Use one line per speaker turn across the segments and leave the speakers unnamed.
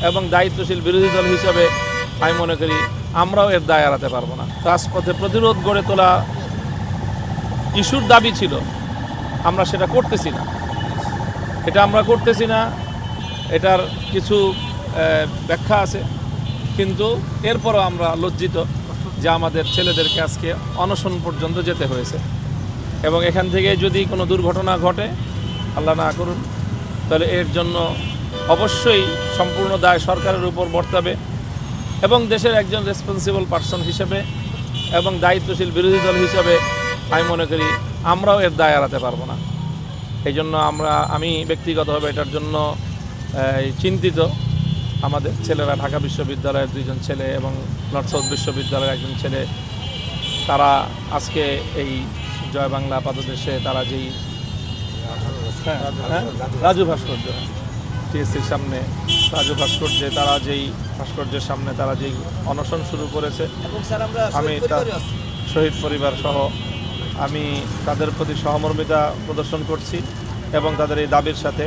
এবং দায়িত্বশীল বিরোধী দল হিসাবে আমি মনে করি আমরাও এর দায় এড়াতে পারবো না। রাজপথে প্রতিরোধ গড়ে তোলা ইস্যুর দাবি ছিল, আমরা সেটা করতেছি না। এটার কিছু ব্যাখ্যা আছে, কিন্তু এরপরও আমরা লজ্জিত যে আমাদের ছেলেদেরকে আজকে অনশন পর্যন্ত যেতে হয়েছে। এবং এখান থেকে যদি কোনো দুর্ঘটনা ঘটে, আল্লাহ না করুন, তাহলে এর জন্য অবশ্যই সম্পূর্ণ দায় সরকারের উপর বর্তাবে এবং দেশের একজন রেসপন্সিবল পারসন হিসেবে এবং দায়িত্বশীল বিরোধী দল হিসেবে আমি মনে করি আমরাও এর দায় এড়াতে পারবো না। এই জন্য আমি ব্যক্তিগতভাবে এটার জন্য চিন্তিত। আমাদের ছেলেরা ঢাকা বিশ্ববিদ্যালয়ের 2জন ছেলে এবং নর্থ সাউথ বিশ্ববিদ্যালয়ের একজন ছেলে, তারা আজকে এই জয় বাংলা পাদদেশে তারা যেই রাজু ভাস্কর্য টিএসসির সামনে রাজু ভাস্কর্যের সামনে তারা যেই অনশন শুরু করেছে, আমি শহীদ পরিবার সহ আমি তাদের প্রতি সহমর্মিতা প্রদর্শন করছি এবং তাদের এই দাবির সাথে,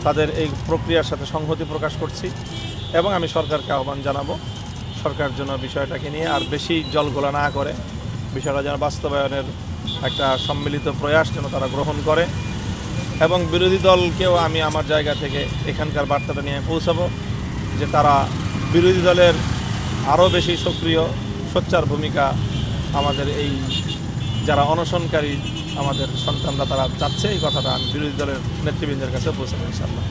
তাদের এই প্রক্রিয়ার সাথে সংহতি প্রকাশ করছি এবং আমি সরকারকে আহ্বান জানাবো সরকার যেন বিষয়টাকে নিয়ে আর বেশি জলঘোলা না করে, বিষয়টা যেন বাস্তবায়নের একটা সম্মিলিত প্রয়াস যেন তারা গ্রহণ করে এবং বিরোধী দলকেও আমি আমার জায়গা থেকে এখানকার বার্তাটা নিয়ে পৌঁছাবো যে তারা বিরোধী দলের আরও বেশি সক্রিয় সোচ্চার ভূমিকা আমাদের এই যারা অনশনকারী আমাদের সন্তানরা তারা চাচ্ছে, এই কথাটা আমি বিরোধী দলের নেতৃবৃন্দের কাছে পৌঁছাবো ইনশাআল্লাহ।